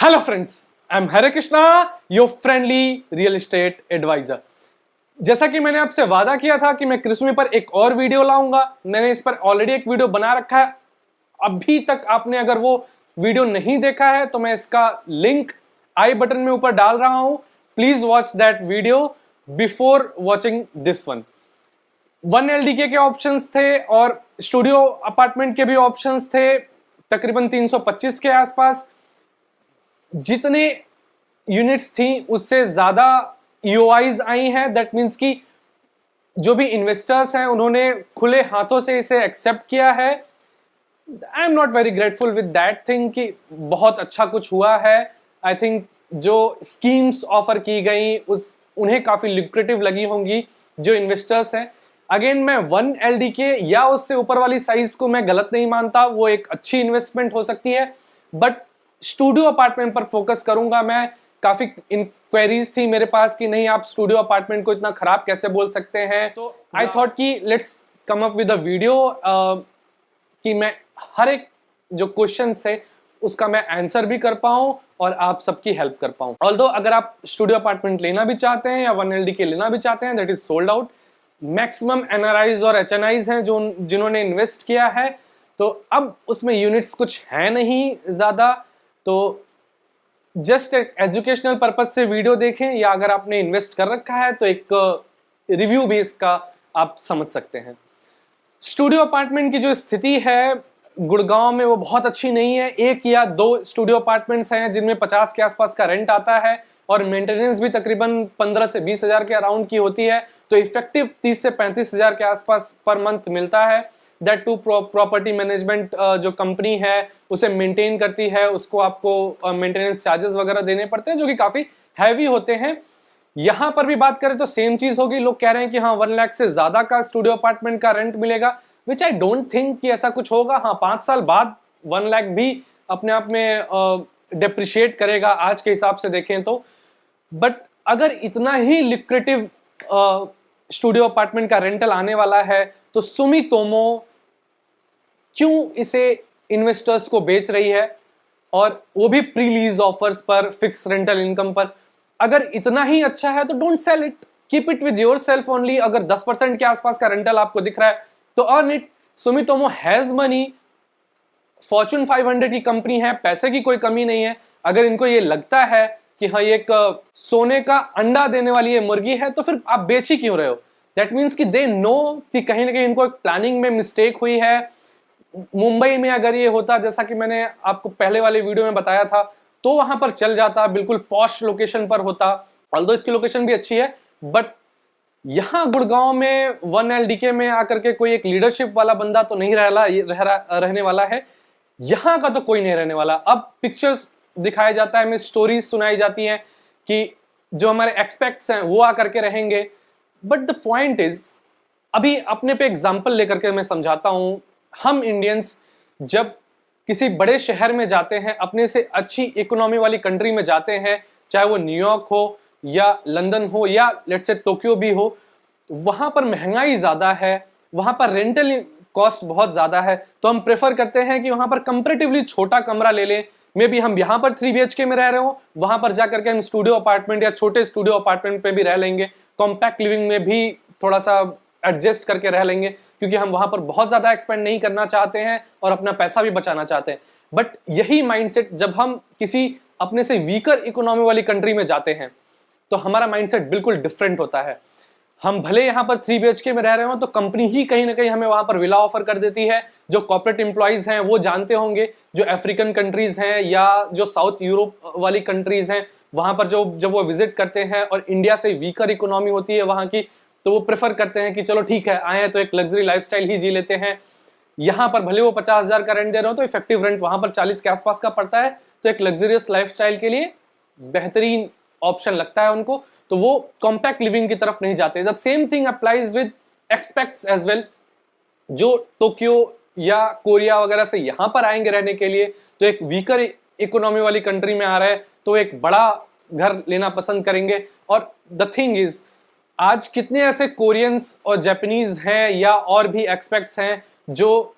Hello friends, I am Hare Krishna, your friendly real estate advisor. जैसा कि मैंने आपसे वादा किया था कि मैं क्रिस्मी पर एक और वीडियो लाऊंगा। मैंने इस पर ऑलरेडी एक वीडियो बना रखा है। अभी तक आपने अगर वो वीडियो नहीं देखा है तो मैं इसका लिंक आई बटन में ऊपर डाल रहा हूं। Please watch that video before watching this one. 1 LDK के ऑप्शंस थे और स्टूडियो अपार्टमेंट के भी ऑप्शंस थे, तकरीबन 325 के आसपास। जितने यूनिट्स थी उससे ज्यादा ईओआईज आई हैं। दैट मीन्स कि जो भी इन्वेस्टर्स हैं उन्होंने खुले हाथों से इसे एक्सेप्ट किया है। I am not very grateful with that thing कि बहुत अच्छा कुछ हुआ है। आई थिंक जो स्कीम्स ऑफर की गई उन्हें काफी लुक्रेटिव लगी होंगी जो इन्वेस्टर्स हैं। अगेन, मैं 1 LDK या उससे ऊपर वाली साइज को मैं गलत नहीं मानता, वो एक अच्छी इन्वेस्टमेंट हो सकती है, बट स्टूडियो अपार्टमेंट पर फोकस करूंगा मैं। काफी इंक्वायरीज थी मेरे पास कि नहीं, आप स्टूडियो अपार्टमेंट को इतना खराब कैसे बोल सकते हैं। तो आई थॉट कि let's come up with a video कि मैं हर एक जो क्वेश्चन थे उसका मैं आंसर भी कर पाऊं और आप सबकी हेल्प कर पाऊं। ऑल्दो अगर आप स्टूडियो अपार्टमेंट लेना भी चाहते हैं या 1 LDK लेना भी चाहते हैं, that is sold out. Maximum NRIs और एचएनआईज हैं जो जिन्होंने इन्वेस्ट किया है, तो अब उसमें यूनिट्स कुछ है नहीं ज्यादा। तो जस्ट एक एजुकेशनल पर्पज से वीडियो देखें, या अगर आपने इन्वेस्ट कर रखा है तो एक रिव्यू भी इसका आप समझ सकते हैं। स्टूडियो अपार्टमेंट की जो स्थिति है गुड़गांव में वो बहुत अच्छी नहीं है। 1 या 2 स्टूडियो अपार्टमेंट्स हैं जिनमें 50 के आसपास का रेंट आता है और मेंटेनेंस भी तकरीबन 15 से 20 हजार के अराउंड की होती है। तो इफेक्टिव 30 से 35 हजार के आसपास पर मंथ मिलता है। दैट टू प्रॉपर्टी मैनेजमेंट जो कंपनी है उसे मेंटेन करती है, उसको आपको मेंटेनेंस चार्जेस वगैरह देने पड़ते हैं जो कि काफी हैवी होते हैं। यहां पर भी बात करें तो सेम चीज होगी। लोग कह रहे हैं कि हाँ 1 लाख से ज्यादा का स्टूडियो अपार्टमेंट का रेंट मिलेगा, विच आई डोंट थिंक कि ऐसा कुछ होगा। हाँ, 5 साल बाद 1 लाख भी अपने आप में डिप्रिशिएट करेगा आज के हिसाब से देखें तो। बट अगर इतना ही लिक्रेटिव स्टूडियो अपार्टमेंट का रेंटल आने वाला है तो सुमितोमो क्यों इसे इन्वेस्टर्स को बेच रही है, और वो भी प्री लीज ऑफर्स पर, फिक्स रेंटल इनकम पर। अगर इतना ही अच्छा है तो don't sell it, keep it with yourself only. अगर 10% के आसपास का रेंटल आपको दिख रहा है तो earn it. Sumitomo has money, Fortune 500 की कंपनी है, पैसे की कोई कमी नहीं है। अगर इनको ये लगता है कि हाँ ये एक सोने का अंडा देने वाली ये मुर्गी है तो फिर आप बेच ही क्यों रहे हो? दैट मीन्स कि दे नो कि कहीं ना कहीं इनको एक प्लानिंग में मिस्टेक हुई है। मुंबई में अगर ये होता, जैसा कि मैंने आपको पहले वाले वीडियो में बताया था, तो वहां पर चल जाता, बिल्कुल पॉश लोकेशन पर होता। ऑल्दो इसकी लोकेशन भी अच्छी है, बट यहां गुड़गांव में 1 LDK में आकर के कोई एक लीडरशिप वाला बंदा तो नहीं रहने वाला है। यहां का तो कोई नहीं रहने वाला। अब पिक्चर्स दिखाया जाता है, हमें स्टोरीज सुनाई जाती हैं कि जो हमारे एक्सपेक्ट्स हैं वो आकर के रहेंगे। बट द पॉइंट इज, अभी अपने पे एग्जाम्पल लेकर के मैं समझाता हूं। हम इंडियंस जब किसी बड़े शहर में जाते हैं, अपने से अच्छी इकोनॉमी वाली कंट्री में जाते हैं, चाहे वो न्यूयॉर्क हो या लंदन हो या लेट्स से टोक्यो भी हो, वहां पर महंगाई ज्यादा है, वहां पर रेंटल कॉस्ट बहुत ज्यादा है। तो हम प्रेफर करते हैं कि वहां पर कंपैरेटिवली छोटा कमरा ले लें। मे बी हम यहाँ पर 3 BHK में रह रहे हो, वहां पर जाकर के हम स्टूडियो अपार्टमेंट या छोटे स्टूडियो अपार्टमेंट पे भी रह लेंगे। कॉम्पैक्ट लिविंग में भी थोड़ा सा एडजस्ट करके रह लेंगे, क्योंकि हम वहां पर बहुत ज्यादा एक्सपेंड नहीं करना चाहते हैं और अपना पैसा भी बचाना चाहते हैं। बट यही माइंडसेट जब हम किसी अपने से वीकर इकोनॉमी वाली कंट्री में जाते हैं तो हमारा माइंडसेट बिल्कुल डिफरेंट होता है। हम भले यहाँ पर 3 BHK में रह रहे हो तो कंपनी ही कहीं ना कहीं हमें वहां पर विला ऑफर कर देती है। जो कॉर्पोरेट एम्प्लॉइज हैं वो जानते होंगे, जो अफ्रीकन कंट्रीज हैं या जो साउथ यूरोप वाली कंट्रीज हैं, वहां पर जब वो विजिट करते हैं और इंडिया से वीकर इकोनॉमी होती है वहां की, तो वो प्रेफर करते हैं कि चलो ठीक है, आए हैं तो एक लग्जरी लाइफस्टाइल ही जी लेते हैं। यहां पर भले वो 50 हजार का रेंट दे रहे हो तो इफेक्टिव रेंट वहां पर 40 के आसपास का पड़ता है। तो एक लग्जरियस लाइफस्टाइल के लिए बेहतरीन ऑप्शन लगता है उनको, तो वो कॉम्पैक्ट लिविंग की तरफ नहीं जाते। The same thing applies with expats as well. जो टोक्यो या कोरिया वगैरह से यहां पर आएंगे रहने के लिए, तो एक वीकर इकोनॉमी वाली कंट्री में आ रहे हैं तो एक बड़ा घर लेना पसंद करेंगे। और द थिंग इज, आज कितने ऐसे कोरियंस और जापानीज हैं या और भी एक्सपेक्ट्स हैं जो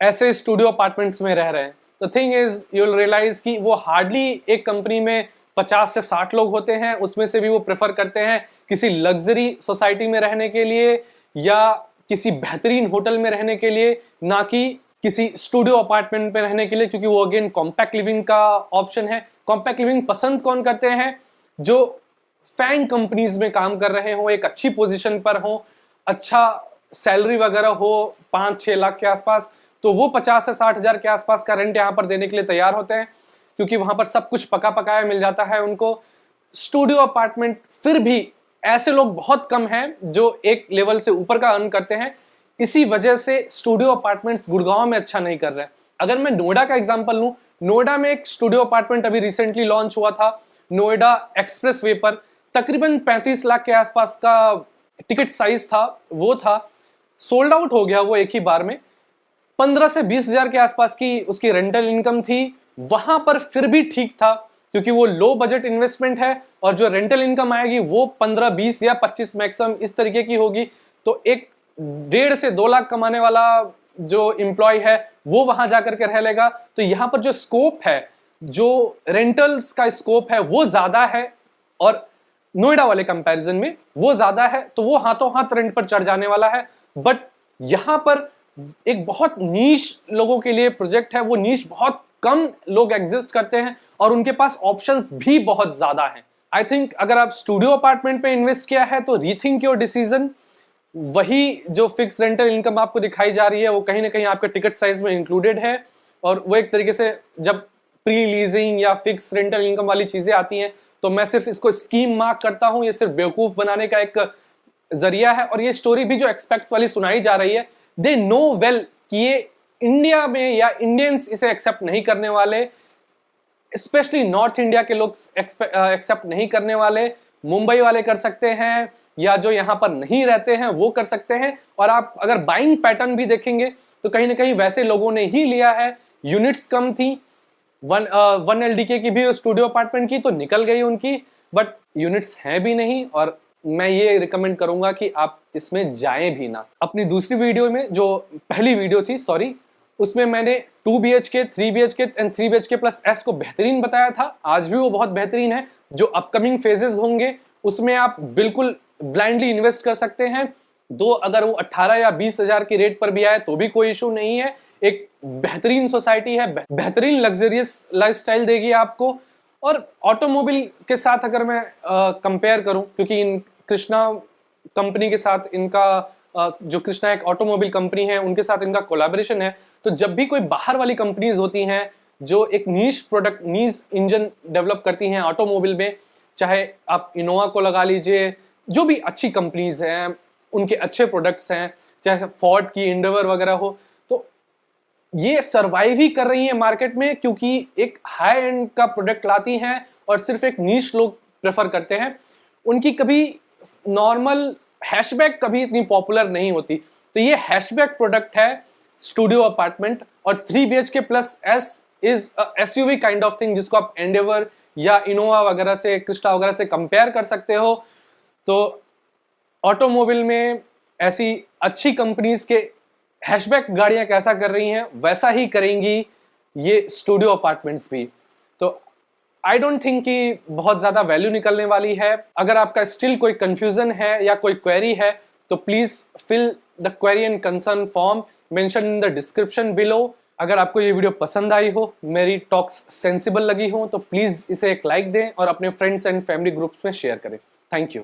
ऐसे स्टूडियो अपार्टमेंट्स में रह रहे हैं। The thing is you will realise कि वो हार्डली एक कंपनी में 50 से 60 लोग होते हैं, उसमें से भी वो प्रेफर करते हैं किसी लग्जरी सोसाइटी में रहने के लिए या किसी बेहतरीन होटल में रहने के लिए, ना कि किसी स्टूडियो अपार्टमेंट में रहने के लिए, क्योंकि वो अगेन कॉम्पैक्ट लिविंग का ऑप्शन है। कॉम्पैक्ट लिविंग पसंद कौन करते हैं? जो फैंग कंपनीज में काम कर रहे हो, एक अच्छी पोजीशन पर हो, अच्छा सैलरी वगैरह हो 5-6 लाख के आसपास, तो वो 50 से 60 हजार के आसपास का रेंट यहाँ पर देने के लिए तैयार होते हैं, क्योंकि वहां पर सब कुछ पका पकाया मिल जाता है उनको। स्टूडियो अपार्टमेंट फिर भी ऐसे लोग बहुत कम हैं जो एक लेवल से ऊपर का अर्न करते हैं, इसी वजह से स्टूडियो अपार्टमेंट्स गुड़गांव में अच्छा नहीं कर रहे हैं। अगर मैं नोएडा का एग्जांपल लूं, नोएडा में एक स्टूडियो अपार्टमेंट अभी रिसेंटली लॉन्च हुआ था, नोएडा एक्सप्रेस वे पर, तकरीबन 35 लाख के आसपास का टिकट साइज था, वो था, सोल्ड आउट हो गया वो एक ही बार में। 15 से 20 हजार के आसपास की उसकी रेंटल इनकम थी, वहां पर फिर भी ठीक था, क्योंकि वो लो बजट इन्वेस्टमेंट है और जो रेंटल इनकम आएगी वो 15, 20 या 25 मैक्सिमम इस तरीके की होगी। तो एक 1.5 से 2 लाख कमाने वाला जो एम्प्लॉय है वो वहां जाकर के रह लेगा। तो यहाँ पर जो स्कोप है, जो रेंटल्स का स्कोप है वो ज्यादा है और नोएडा वाले कंपैरिजन में वो ज्यादा है, तो वो हाथों हाथ रेंट पर चढ़ जाने वाला है। बट यहाँ पर एक बहुत नीश लोगों के लिए प्रोजेक्ट है, वो नीश बहुत कम लोग एग्जिस्ट करते हैं और उनके पास ऑप्शंस भी बहुत ज्यादा हैं। आई थिंक अगर आप स्टूडियो अपार्टमेंट पे इन्वेस्ट किया है तो रीथिंक योर डिसीजन। वही जो फिक्स रेंटल इनकम आपको दिखाई जा रही है वो कहीं ना कहीं आपके टिकट साइज में इंक्लूडेड है, और वो एक तरीके से जब प्री लीजिंग या फिक्स रेंटल इनकम वाली चीजें आती हैं तो मैं सिर्फ इसको स्कीम मार्क करता हूं, ये सिर्फ बेवकूफ बनाने का एक जरिया है। और ये स्टोरी भी जो एक्सपेक्ट्स वाली सुनाई जा रही है, दे नो वेल कि ये इंडिया में या इंडियंस इसे एक्सेप्ट नहीं करने वाले, स्पेशली नॉर्थ इंडिया के लोग एक्सेप्ट नहीं करने वाले। मुंबई वाले कर सकते हैं या जो यहाँ पर नहीं रहते हैं वो कर सकते हैं। और आप अगर बाइंग पैटर्न भी देखेंगे तो कहीं ना कहीं वैसे लोगों ने ही लिया है। यूनिट्स कम थी, 1 LDK की भी स्टूडियो अपार्टमेंट की तो निकल गई उनकी, बट यूनिट्स हैं भी नहीं, और मैं ये रिकमेंड करूंगा कि आप इसमें जाएं भी ना। अपनी दूसरी वीडियो में, जो पहली वीडियो थी सॉरी, उसमें मैंने 2 BHK, 3 BHK and 3 BHK plus S को बेहतरीन बताया था। आज भी वो बहुत बेहतरीन है। जो अपकमिंग फेजेस होंगे उसमें आप बिल्कुल ब्लाइंडली इन्वेस्ट कर सकते हैं। दो अगर वो 18 या 20 हजार की रेट पर भी आए तो भी कोई इशू नहीं है। एक बेहतरीन सोसाइटी है, बेहतरीन लग्जरियस लाइफस्टाइल देगी आपको। और ऑटोमोबाइल के साथ अगर मैं कंपेयर करूं, क्योंकि इन कृष्णा कंपनी के साथ इनका जो कृष्णा एक ऑटोमोबाइल कंपनी है उनके साथ इनका कोलैबोरेशन है, तो जब भी कोई बाहर वाली कंपनीज होती हैं जो एक नीश प्रोडक्ट, नीश इंजन डेवलप करती हैं ऑटोमोबाइल में, चाहे आप इनोवा को लगा लीजिए, जो भी अच्छी कंपनीज हैं उनके अच्छे प्रोडक्ट्स हैं, चाहे फोर्ड की एंडेवर वगैरह हो, तो ये सरवाइव ही कर रही है मार्केट में क्योंकि एक हाई एंड का प्रोडक्ट लाती हैं और सिर्फ एक नीश लोग प्रेफर करते हैं। उनकी कभी नॉर्मल हैशबैक कभी इतनी पॉपुलर नहीं होती, तो ये हैशबैक प्रोडक्ट है स्टूडियो अपार्टमेंट। और 3 BHK plus S is SUV kind of thing, जिसको आप एंडेवर या इनोवा वगैरह से, क्रिस्टा वगैरह से कंपेयर कर सकते हो। तो ऑटोमोबाइल में ऐसी अच्छी कंपनीज के हैशबैक गाड़ियां कैसा कर रही हैं वैसा ही करेंगी ये स्टूडियो अपार्टमेंट्स भी। तो आई डोंट थिंक कि बहुत ज्यादा वैल्यू निकलने वाली है। अगर आपका स्टिल कोई कंफ्यूजन है या कोई क्वेरी है तो please fill the query and concern form mention in the description below. अगर आपको ये वीडियो पसंद आई हो, मेरी टॉक्स सेंसिबल लगी हो, तो प्लीज इसे एक लाइक दें और अपने फ्रेंड्स एंड फैमिली ग्रुप्स में शेयर करें। Thank you.